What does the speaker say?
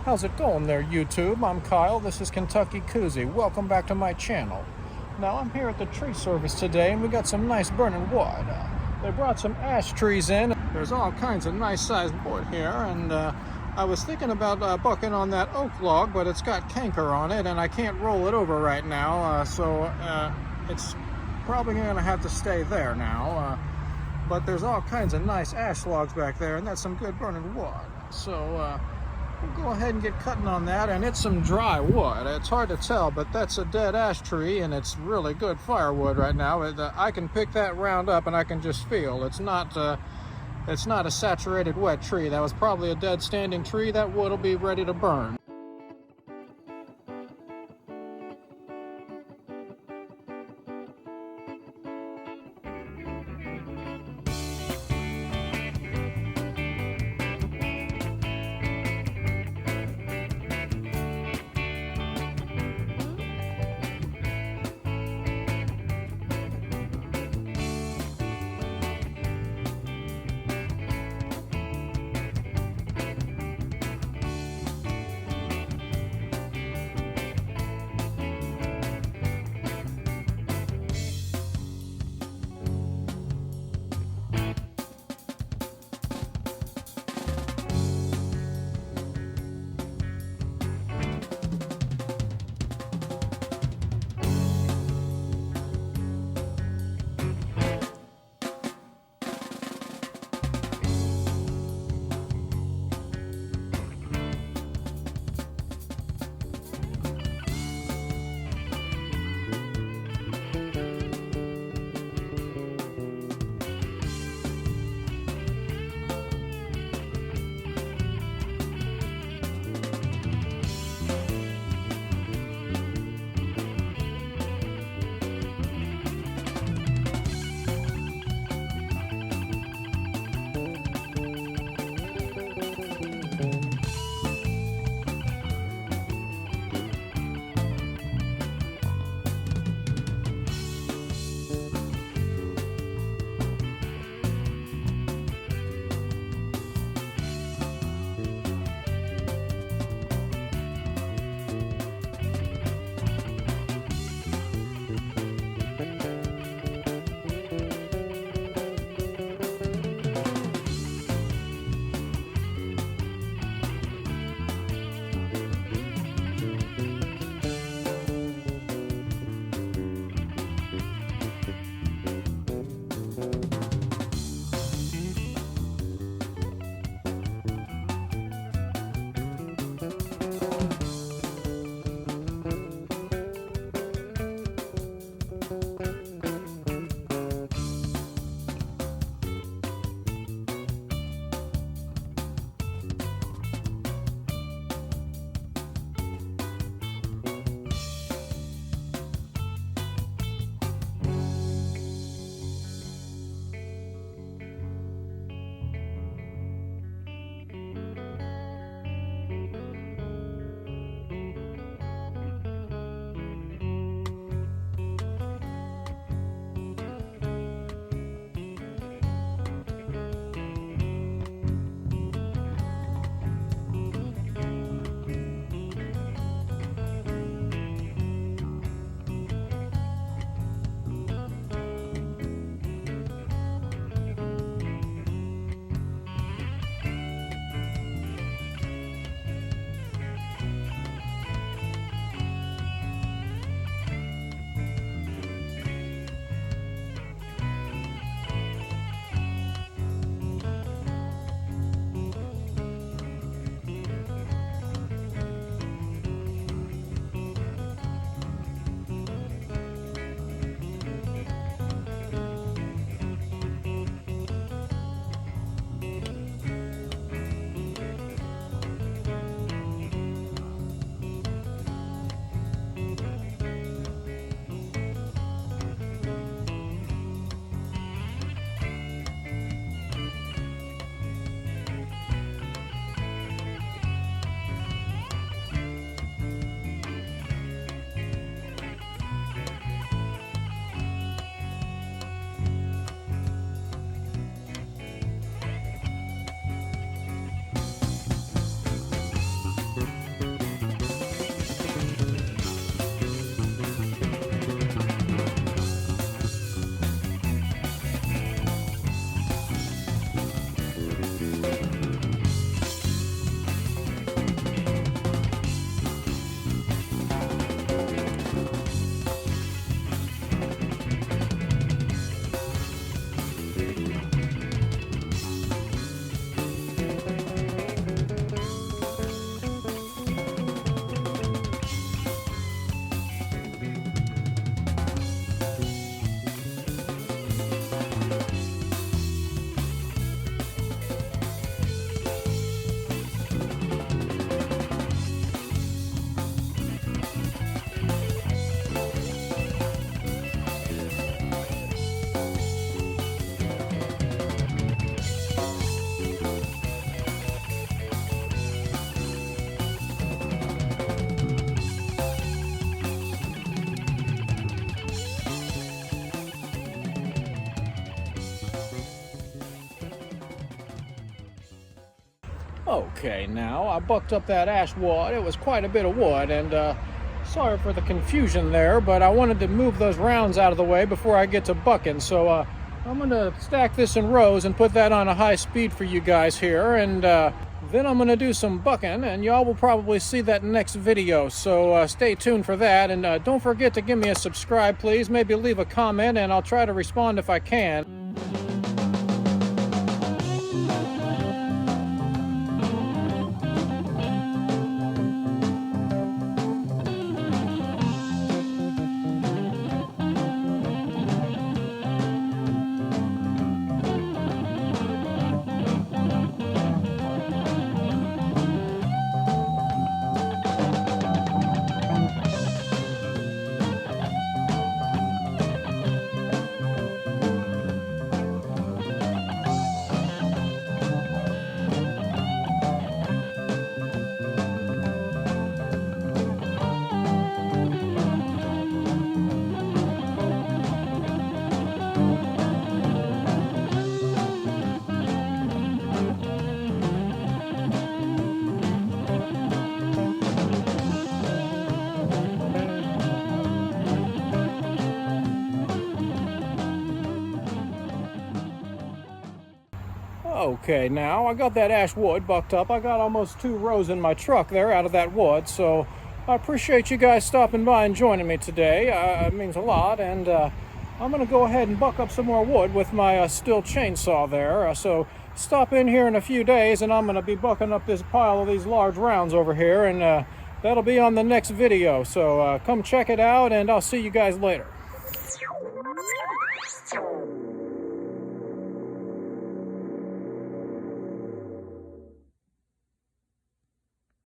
How's it going there, YouTube? I'm Kyle. This is KentuckyKoozie. Welcome back to my channel. Now, I'm here at the tree service today, and we got some nice burning wood. They brought some ash trees in. There's all kinds of nice sized wood here, and I was thinking about bucking on that oak log, but it's got canker on it, and I can't roll it over right now, so it's probably going to have to stay there now. But there's all kinds of nice ash logs back there, and that's some good burning wood. So we'll go ahead and get cutting on that, and it's some dry wood. It's hard to tell, but that's a dead ash tree, and it's really good firewood right now. I can pick that round up, and I can just feel it's not a saturated wet tree. That was probably a dead standing tree. That wood will be ready to burn. Okay, now I bucked up that ash wood. It was quite a bit of wood, and sorry for the confusion there, but I wanted to move those rounds out of the way before I get to bucking. So I'm going to stack this in rows and put that on a high speed for you guys here, and then I'm going to do some bucking, and y'all will probably see that next video. So stay tuned for that, and don't forget to give me a subscribe, please. Maybe leave a comment, and I'll try to respond if I can. Okay, now I got that ash wood bucked up. I got almost 2 rows in my truck there out of that wood, so I appreciate you guys stopping by and joining me today. It means a lot, and I'm going to go ahead and buck up some more wood with my Stihl chainsaw there. So stop in here in a few days, and I'm going to be bucking up this pile of these large rounds over here, and that'll be on the next video. So come check it out, and I'll see you guys later.